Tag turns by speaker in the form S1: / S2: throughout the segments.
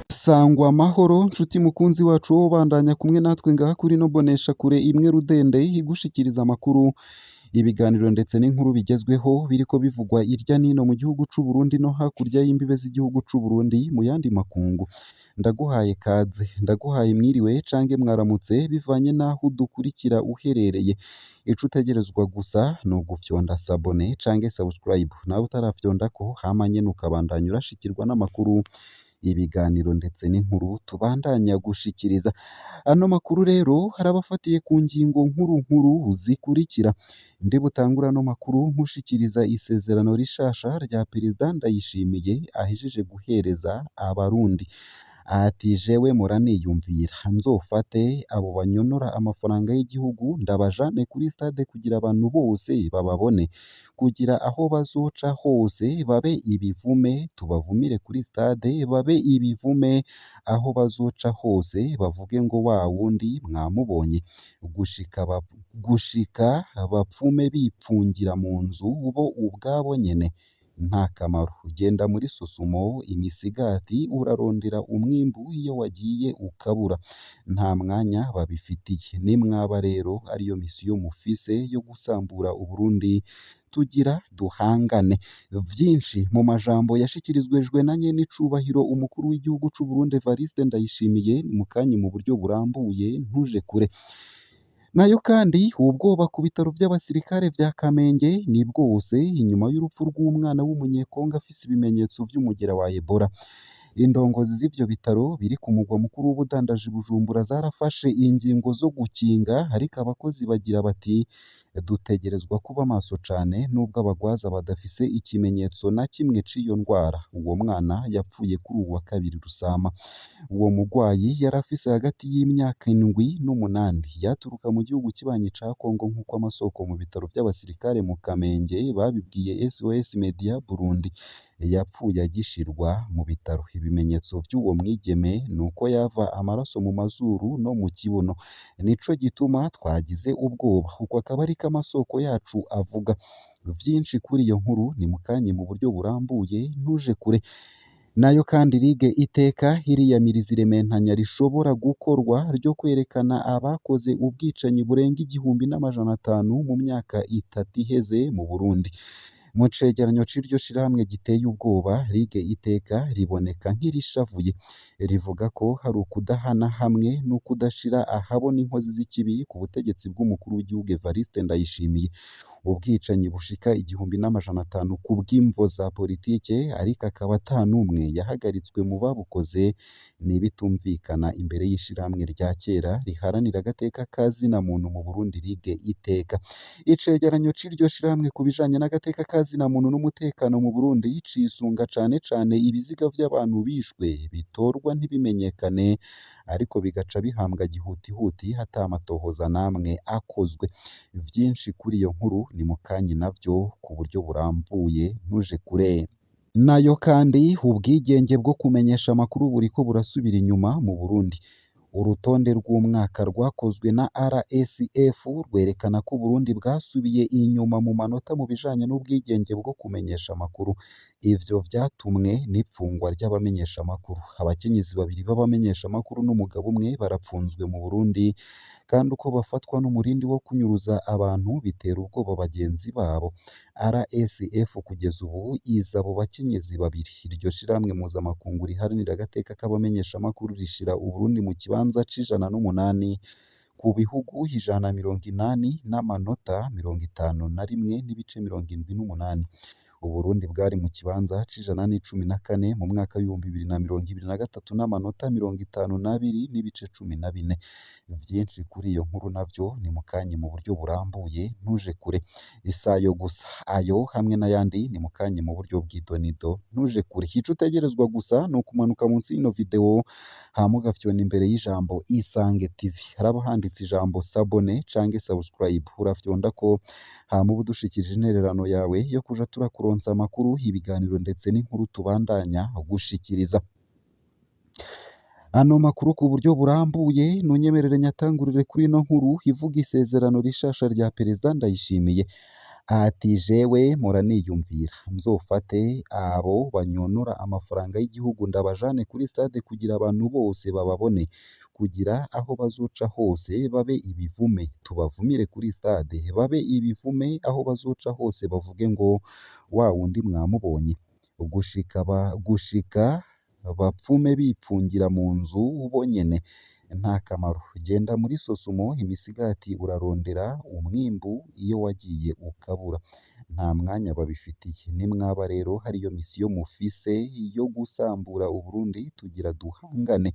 S1: Sangwa amahoro nshuti mukunzi wacu wo bandanya kumwe natwe ngaha kuri no bonesha kure imwe rudende igushikiriza amakuru ibiganiro ndetse n'inkuru bigezweho biriko bivugwa irya nino mu gihugu c'u Burundi no hakurya y'imbibe z'igihugu c'u Burundi mu yandi makungu ndaguhaye kaze ndaguhaye mwiriwe cange mwaramutse bivanye naho udukurikira uherereye ico utegerezwa gusa no gufyonda sabone cange subscribe nawe utarafyondako hama nyene ukabandanya urashikirwa n'amakuru ibiganiro ndetse n'inkuru tubandanya gushikiriza ano makuru rero harabafatiye ku ngingo nkuru zikurikira ndi butangura no makuru nkushikiriza isezerano rishasha rya perezida Ndayishimiye ahejeje guhereza abarundi ati jewe muraniyumvira nzofate abo banyonora amafaranga y'igihugu ndabajane kuri stade kugira abantu bose bababone kugira aho bazoca hose babe ibivume tubavumire kuri stade babe ibivume aho bazoca hose bavuge ngo wa wundi mwamubonye gushika bapfume bipfungira mu nzu bo ubwabo nyene nta kamaro ugenda muri susumo imisigati urarondera umwimbu iyo wagiye ukabura nta mwanya babifitiye nimwaba rero ariyo misiyo mufise yo gusambura Uburundi tugira duhangane vyinshi mu majambo yashikirizwejwe na nyene icubahiro umukuru w'igihugu c'u Burundi Evariste Ndayishimiye ni mukanyi mu buryo burambuye ntuje kure nayo kandi ubwoba ku bitaro by'abasirikare vya Kamenge ni bwose inyuma y'urupfu rw'umwana w'umunyekongo afise ibimenyetso vy'umugera wa Ebola indongozi z'ivyo bitaro biri ku mugwa mukuru w'ubudandaji Bujumbura zarafashe ingingo zo gukinga ariko abakozi bagira bati dutegerezwa kuba maso cane nubwo abagwaza badafise ikimenyetso na kimwe c'iyo ndwara uwo mwana yapfuye kuri uwa kabiri Rusama uwo mugwayi yarafise hagati y'imyaka 7 n'umunani yaturuka mu gihugu kibanyi ca Kongo nk'uko amasoko mu bitaro by'abasirikare mu Kamenge babibwiye SOS Media Burundi yapfuye agishirwa mu bitaro ibimenyetso vy'uwo mwigeme nuko yava amaraso mu mazuru no mu kibuno nico gituma twagize ubwoba uko akaba ari amasoko yacu avuga vyinshi kuri iyo nkuru ni mukanye mu buryo burambuye ntuje kure nayo kandi Ligue Iteka iriyamiriza irementanya rishobora gukorwa ryo kwerekana abakoze ubwicanyi burenga 1500 mu myaka 3 iheze mu Burundi mu cegeranyo c'iryo shirahamwe giteye ubwoba Ligue Iteka riboneka nk'irishavuye rivuga ko hari ukudahana hamwe no kudashira ahabona inkozi z'ikibi ku butegetsi bw'umukuru w'igihugu Evariste Ndayishimiye ubwicanyi bushika 1500 ku bw'imvo za politike ariko akaba atanumwe yahagaritswe mu babukoze nibitumvikana imbere y'ishirahamwe rya kera riharanira agateka kazina muntu mu Burundi Ligue Iteka icegeranyo c'iryo shirahamwe kubijanye n'agateka kazina muntu n'umutekano mu Burundi cisunga cane ibiziga vy'abantu bishwe bitorwa ntibimenyekane ariko bigaca bihambwa gihutihuti hatamatohoza namwe akozwe vyinshi kuri iyo nkuru ni mukanyi navyo ku buryo burambuye ntuje kure nayo kandi ubwigenge bwo kumenyesha amakuru buriko burasubira inyuma mu Burundi urutonde rw'umwaka rwakozwe na RSF rwerekana ko Burundi bwasubiye inyuma mu manota mu bijanye n'ubwigenge bwo kumenyesha amakuru ivyo vyatumwe n'ipfungwa ry'abamenyesha amakuru abakenyezi babiri b'abamenyesha amakuru n'umugabo umwe barapfunzwe mu Burundi kandi uko bafatwa n'umurindi wo kunyuruza abantu bitera ubwoba bagenzi babo RSF kugeza ubu iza abo bakenyezi babiri iryo shiramwe mpuzamakungu riharanira agateka k'abamenyesha amakuru rishira Uburundi mu kibanza c'108 ku bihugu 180 n'amanota 51 n'ibice 78 Uburundi bwari mu kibanza c'114 mu mwaka w'ibihumbi 2023 n'amanota 52 n'ibice 14 vyinshi kuri iyo nkuru navyo ni mukanye mu buryo burambuye ntuje kure isayo gusa ayo hamwe n'ayandi ni mukanye mu buryo bw'idonido ntuje kure hico utegerezwa gusa no kumanuka munsi y'ino video hama ugafyona imbere y'ijambo Isange TV haraba handitse ijambo sabone canke subscribe urafyonda ko hama ubudushikije intererano yawe yo kuja turakuronsa amakuru ibiganiro ndetse n'inkuru tubandanya gushikiriza ano makuru ku buryo burambuye nunyemerere nyatangurire kuri ino nkuru ivuga isezerano rishasha rya perezida Ndayishimiye ati jewe mpora niyumvira nzofate abo banyonora amafaranga y'igihugu ndabajane kuri stade kugira abantu bose bababone, kugira aho bazoca hose babe ibivume, tubavumire kuri stade babe ibivume, aho bazoca hose bavuge ngo wa wundi mwamubonye, gushika bapfume bipfungira mu nzu bo nyene nta kamaro. Genda muri Sosumo imisigati urarondera umwimbu iyo wagiye ukabura, nta mwanya babifitiye. Nimwaba rero hariyo misiyo mufise yo gusambura Uburundi, tugira duhangane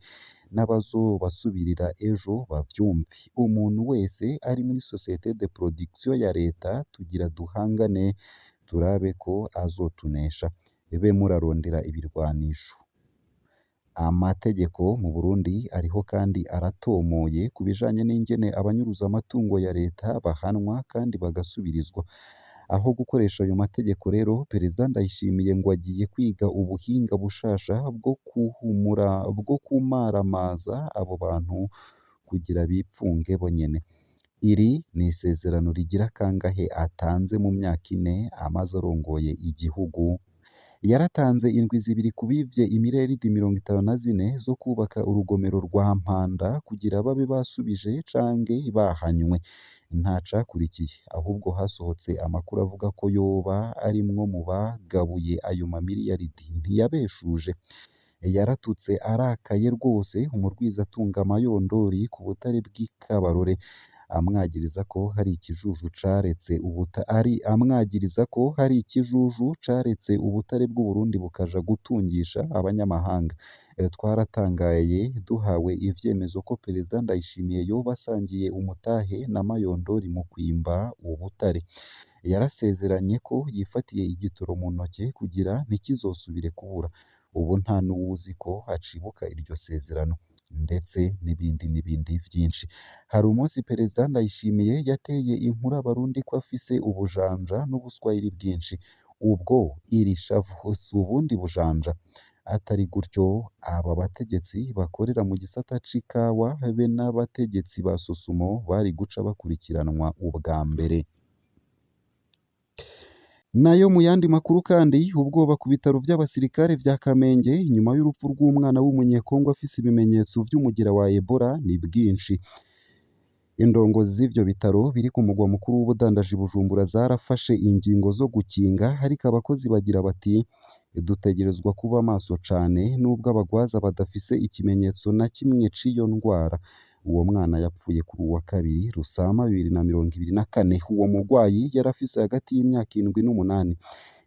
S1: n'abazobasubirira ejo bavyumve. Umuntu wese ari muri societe de production ya leta tugira duhangane turabe ko azotunesha. Ebe murarondera ibirwanisho. Amategeko mu Burundi ariho kandi aratomoye ku bijanye n'ingene abanyuruza amatungo ya leta bahanwa kandi bagasubirizwa. Aho gukoresha ayo mategeko rero, Perezida Ndayishimiye ngo agiye kwiga ubuhinga bushasha bwo kumaramaza abo bantu kugira bipfunge bonyene. Iri ni isezerano rigira kangahe atanze mu myaka 4 amaze arongoye igihugu. Yaratanze indwi zibiri kubivye imiriyaridi 54 zo kubaka urugomero rwa Mpanda kugira babe basubije canke bahanywe. Nta cakurikiye, ahubwo hasohotse amakuru avuga ko yoba arimwo mu bagabuye ayo mamiriyaridi. Ntiyabeshuje, yaratutse arakaye rwose umurwizatunga Amayondori ku butare bw'i Kabarore, amwagiriza ko hari ikijuju caretse ubutare bw'Uburundi bukaja gutungisha abanyamahanga. Twaratangaye duhawe ivyemezo ko Perezida Ndayishimiye yoba asangiye umutahe na Mayondori mu kwimba ubutare. Yarasezeranye ko yifatiye igitoro mu ntoke kugira ntikizosubire kubura. Ubu nta n'uwuzi ko acibuka iryo sezerano, ndetse n'ibindi vyinshi. Hari umunsi Perezida Ndayishimiye yateye inkuru Abarundi ko afise ubujanja n'ubuswahili bwinshi. Ubwo iri shavu si ubundi bujanja. Atari gutyo aba bategetsi bakorera mu gisata c'ikawa be n'abategetsi ba Sosumo bari guca bakurikiranwa ubwa mbere. Nayo mu yandi makuru kandi, ubwoba ku bitaro vy'abasirikare vya Kamenge nyuma y'urupfu rw'umwana w'umunyekongo afise ibimenyetso vy'umugira wa Ebola ni bwinshi. Indongozi z'ivyo bitaro biri ku mugwa mukuru w'ubudandaji Bujumbura zarafashe ingingo zo gukinga, ariko abakozi bagira bati dutegerezwa kuba maso cane nubwo abagwaza badafise ikimenyetso na kimwe c'iyo ndwara. Uwo mwana yapfuye kuri uwa kabiri Rusama 2024. Uwo mugwayi yari afise hagati y'imyaka 7 n'8.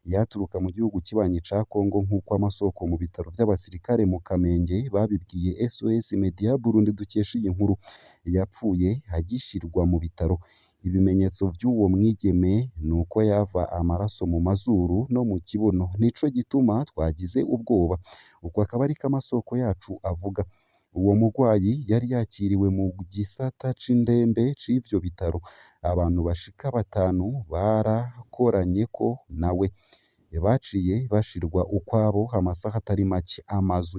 S1: Yaturuka mu gihugu kibanyi ca Kongo nk'uko amasoko mu bitaro vy'abasirikare mu Kamenge babibwiye SOS Media Burundi dukesha iyi nkuru. Yapfuye agishirwa mu bitaro. Ibimenyetso vy'uwo mwigeme nuko yava amaraso mu mazuru no mu kibuno, nico gituma twagize ubwoba. Uko akaba ariko amasoko yacu avuga. Uwo mugwayi yari yakiriwe mu gisata c'indembe c'ivyo bitaro. Abantu bashika 5 barakoranyeko nawe, baciye bashirwa ukwabo amasaha atari make. Amazu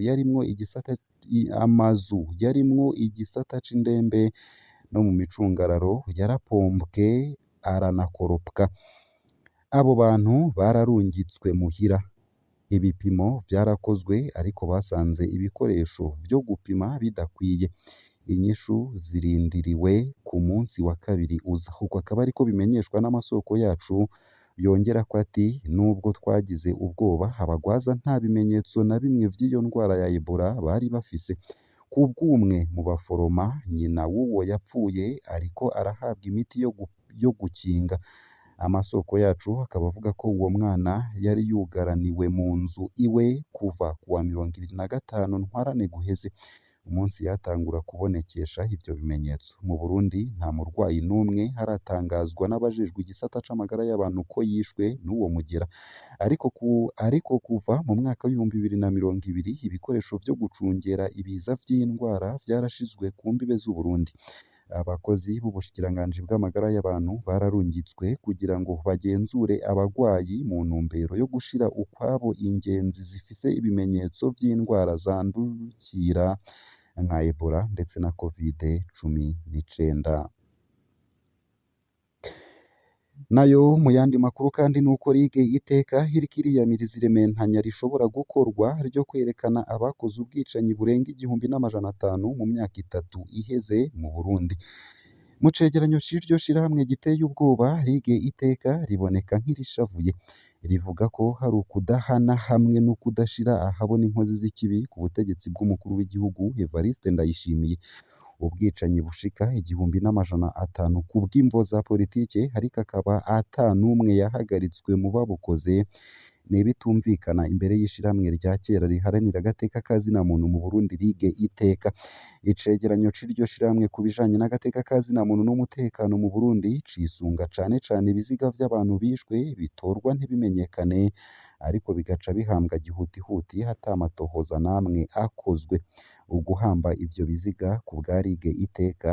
S1: yarimwo igisata c'indembe no mu micungararo yarapombwe aranakoropwa. Abo bantu bararungitswe muhira. Ibipimo vyarakozwe ariko basanze ibikoresho vyo gupima bidakwiye. Inyishu zirindiriwe ku munsi wa kabiri uza. Uko akaba ariko bimenyeshwa n'amasoko yacu, yongerako ati nubwo twagize ubwoba, abagwaza nta bimenyetso na bimwe vy'iyo ndwara ya Ebola bari bafise. Kubw'umwe mu baforoma, nyina w'uwo yapfuye ariko arahabwa imiti yo gukinga. Amasoko yacu akaba avuga ko uwo mwana yari yugaraniwe mu nzu iwe kuva kuwa 25 Ntwarante guheze, umunsi yatangura kubonekesha ivyo bimenyetso. Mu Burundi nta murwayi n'umwe haratangazwa n'abajejwe igisata c'amagara y'abantu ko yishwe n'uwo mugera. Ariko kuva mu mwaka w'2020 ibikoresho vyo gucungera ibiza vy'indwara vyarashizwe ku mbibe z'Uburundi. Abakozi b'ubushikiranganji bw'amagara y'abantu bararungitswe kugira ngo bagenzure abagwayi mu ntumbero yo gushira ukwabo ingenzi zifise ibimenyetso vy'indwara zandukira nka Ebola ndetse na Covid-19. Nayo mu yandi makuru kandi nuko RIG iteka iriko iriyamiriza irementanya rishobora gukorwa ryo kwerekana abakoze ubwicanyi burenga 1500 mu myaka itatu iheze mu Burundi. Mu cegeranyo c'iryo shirahamwe giteye ubwoba, RIG iteka riboneka nk'irishavuye, rivuga ko hari ukudahana hamwe no kudashira ahabona inkozi z'ikibi ku butegetsi bw'umukuru w'igihugu Evariste Ndayishimiye. Ubwicanyi bushika 1500 ku bw'imvo za politike, ariko akaba ata n'umwe yahagaritswe mu babukoze, n'ibitumvikana imbere y'ishirahamwe rya kera riharanira agateka ka zina muntu mu Burundi RIG iteka. Icegeranyo c'iryo shirahamwe ku bijanye n'agateka ka zina muntu n'umutekano mu Burundi cisunga cane cane ibiziga vy'abantu bishwe bitorwa ntibimenyekane, ariko bigaca bihambwa gihutihuti ata amatohoza namwe akozwe. Uguhamba ivyo biziga ku bwa RIG iteka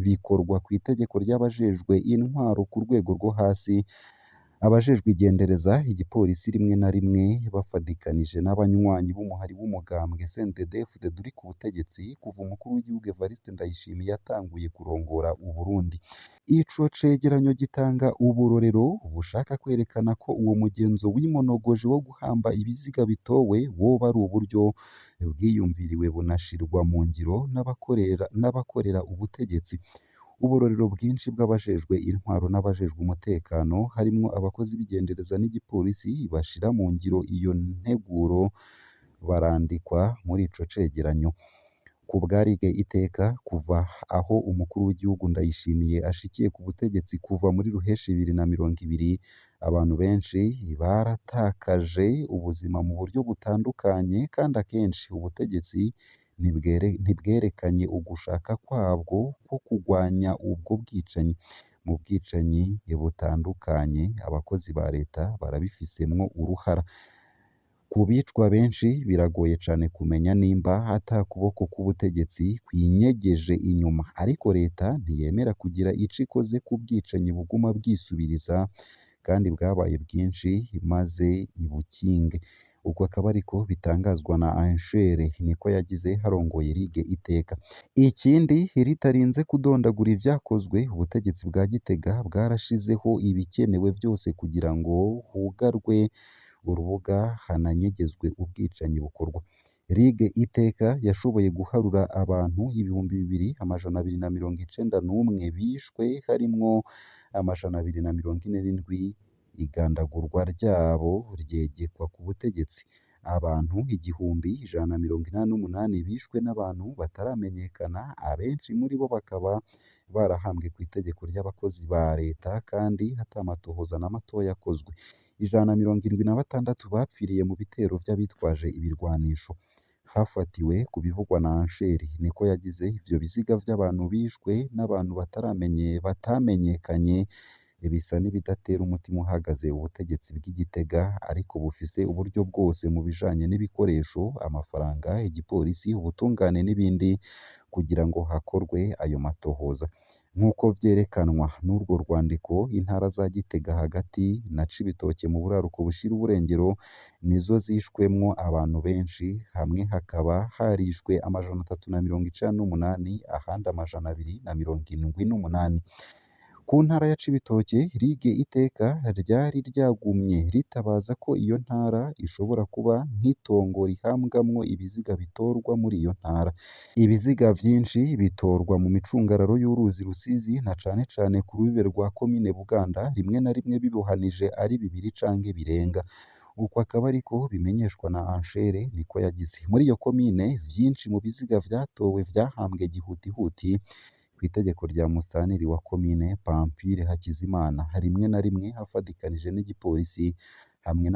S1: bikorwa kw'itegeko ry'abajejwe intwaro ku rwego rwo hasi, abajejwe igendereza, igipolisi rimwe na rimwe bafadikanije n'abanywanyi b'umuhari w'umugambwe CNDD-FDD uri ku butegetsi kuva umukuru w'igihugu Evariste Ndayishimiye yatanguye kurongora Uburundi. Ico cegeranyo gitanga uburorero bushaka kwerekana ko uwo mugenzo wimonogoje wo guhamba ibiziga bitowe woba ari uburyo bwiyumviriwe bunashirwa mu ngiro n'abakorera ubutegetsi. Uburorero bwinshi bw'abajejwe intwaro n'abajejwe umutekano harimwo abakozi b'igendereza n'igipolisi bashira mu ngiro iyo nteguro barandikwa muri ico cegeranyo. Ku bwa RIG iteka, kuva aho umukuru w'igihugu Ndayishimiye ashikiye ku butegetsi kuva muri Ruheshi 2020, abantu benshi baratakaje ubuzima mu buryo butandukanye, kandi akenshi ubutegetsi ntibwerekanye ugushaka kwabwo ko kugwanya ubwo bwicanyi. Mu bwicanyi butandukanye, abakozi ba leta barabifisemwo uruhara. Ku bicwa benshi biragoye cane kumenya nimba ata kuboko k'ubutegetsi kwinyegeje inyuma, ariko leta ntiyemera kugira ico ikoze ku bwicanyi buguma bwisubiriza kandi bwabaye bwinshi maze ibukinge. Uko akaba ariko bitangazwa na Anchere niko yagize harongoye RIG iteka. Ikindi, ritarinze kudondagura ivyakozwe, ubutegetsi bwa Gitega bwarashizeho ibikenewe vyose kugira ngo hugarwe urubuga hananyegezwe ubwicanyi bukorwa. RIG iteka yashoboye guharura abantu 2291 bishwe, harimwo 247 igandagurwa ryabo ryegekwa ku butegetsi. Abantu 1188 bishwe n'abantu bataramenyekana, abenshi muri bo bakaba barahambwe ku itegeko ry'abakozi ba leta kandi ata amatohoza na mato yakozwe. 176 bapfiriye mu bitero vy'abitwaje ibirwanisho. Hafatiwe ku bivugwa na Anchere niko yagize, ivyo biziga vy'abantu bishwe n'abantu batamenyekanye bisa n'ibidatera umutima uhagaze ubutegetsi bw'Igitega, ariko bufise uburyo bwose mu bijanye n'ibikoresho, amafaranga, igipolisi, ubutungane n'ibindi kugira ngo hakorwe ayo matohoza. Nk'uko vyerekanwa n'urwo rwandiko, intara za Gitega hagati na Cibitoke mu buraruko bushira uburengero nizo zishwemwo abantu benshi, hamwe hakaba harishwe 398, ahandi 278. Ku ntara ya Cibitoke, RIG iteka ryari ryagumye ritabaza ko iyo ntara ishobora kuba nk'itongo rihambwamwo ibiziga bitorwa muri iyo ntara. Ibiziga vyinshi bitorwa mu micungararo y'uruzi Rusizi, na cane cane ku rubibe rwa komine Buganda, rimwe na rimwe bibohanije ari 2 canke birenga. Uko akaba ariko bimenyeshwa na Anchere niko yagize. Muri iyo komine, vyinshi mu biziga vyatowe vyahambwe gihutihuti kw'itegeko rya Musitanteri wa komine Pamphile Hakizimana, rimwe na rimwe hafadikanije n'igipolisi hamwe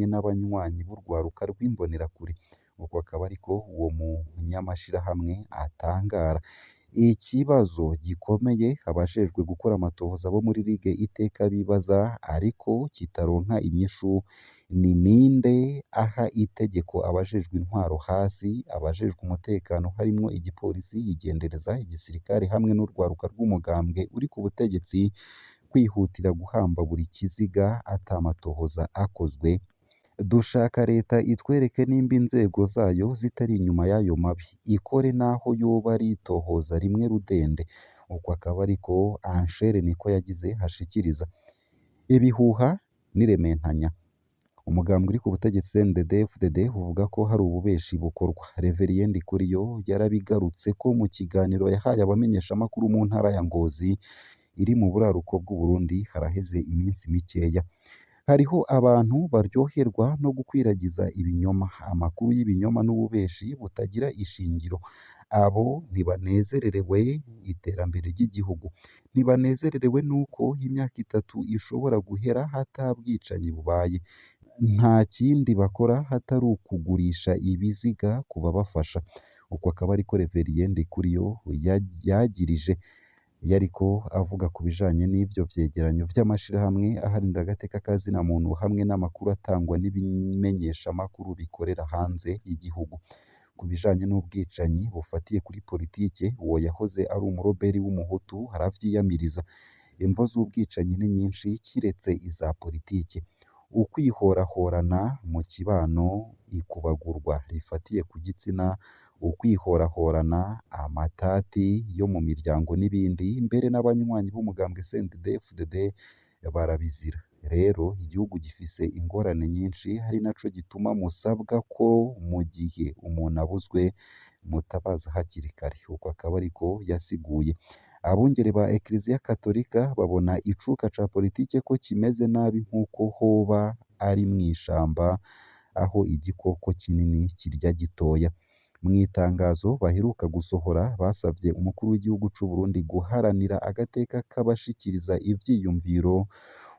S1: n'abanywanyi b'urwaruka rw'imbonerakure. Uko akaba ariko uwo munyamashirahamwe atangara. Ikibazo gikomeye abajejwe gukora amatohoza bo muri RIG iteka bibaza ariko kitaronka inyishu, ni ninde aha itegeko abajejwe intwaro hasi, abajejwe umutekano harimwo igipolisi, igendereza, igisirikare hamwe n'urwaruka rw'umugambwe uri ku butegetsi kwihutira guhamba buri kiziga ata amatohoza akozwe. Dushaka leta itwereke nimba inzego zayo zitari inyuma y'ayo mabi, ikore naho yoba ari itohoza rimwe rudende. uko akaba ariko Anchere niko yagize hashikiriza ibihuha n'irementanya umugambwe uri ku butegetsi CNDD-FDD uvuga ko hari ububeshi bukorwa Reverien Ndikuriyo yarabigarutseko mu kiganiro yahaye abamenyeshamakuru mu ntara ya Ngozi iri mu buraruko bw'u Burundi haraheze iminsi mikeya hariho abantu baryoherwa no gukwiragiza ibinyoma amakuru y'ibinyoma n'ububeshi butagira ishingiro abo ntibanezererewe iterambere ry'igihugu ntibanezererewe nuko imyaka 3 ishobora guhera hatabwicanyi bubaye nta kindi bakora hatari ukugurisha ibiziga ku babafasha uko akaba ariko Reverien Ndikuriyo yagirije yariko avuga ku bijanye n'ivyo vyegeranyo vy'amashirahamwe aharanira agateka ka zina muntu hamwe n'amakuru atangwa n'ibimenyeshamakuru bikorera hanze y'igihugu ku bijanye n'ubwicanyi bufatiye kuri politike uwo yahoze ari umuroberi w'umuhutu haravyiyamiriza imvo z'ubwicanyi ni nyinshi kiretse iza politike ukwihorahorana mu kibano ikubagurwa rifatiye ku gitsina ukwihorahorana amatati yo mu miryango n'ibindi mbere n'abanywanyi b'umugambwe CNDD-FDD barabizira rero igihugu gifise ingorane nyinshi hari naco gituma musabwa ko mu gihe umuntu abuzwe mutabaza hakiri kare uko akaba ariko yasiguye abungere ba Eklezia Katolika babona icuka ca politike ko kimeze nabi nk'uko hoba ari mw'ishamba aho igikoko kinini kirya gitoya mu itangazo baheruka gusohora basavye umukuru w'igihugu c'u Burundi guharanira agateka k'abashikiriza ivyiyumviro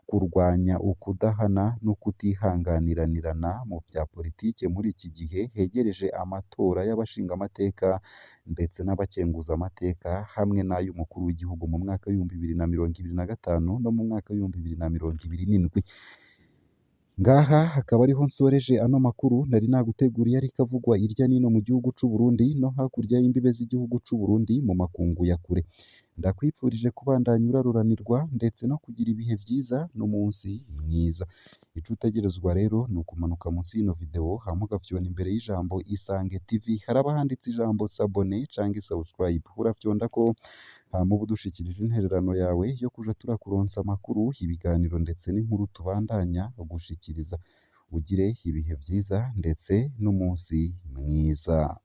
S1: kurwanya ukudahana no kutihanganiranirana mu vya politike muri iki gihe hegereje amatora y'abashingamateka ndetse n'abakenguzamateka hamwe n'ay'umukuru w'igihugu mu mwaka w'ibihumbi 2025 no mu mwaka w'ibihumbi 2027 ngaha hakaba ariho nsoreje ano makuru nari naguteguriye ariko avugwa irya nino mu gihugu c'u Burundi no hakurya y'imbibe z'igihugu c'u Burundi mu makungu ya kure ndakwipfurije kubandanya uraruranirwa ndetse no kugira ibihe vyiza n'umunsi mwiza ico utegerezwa rero ni ukumanuka munsi y'ino video hama ugafyona imbere y'ijambo Isange TV haraba handitse ijambo s'abonner canke subscribe urafyondako hama uba udushikirije intererano yawe yo kuja turakuronsa amakuru ibiganiro ndetse n'inkuru tubandanya gushikiriza ugire ibihe vyiza ndetse n'umunsi mwiza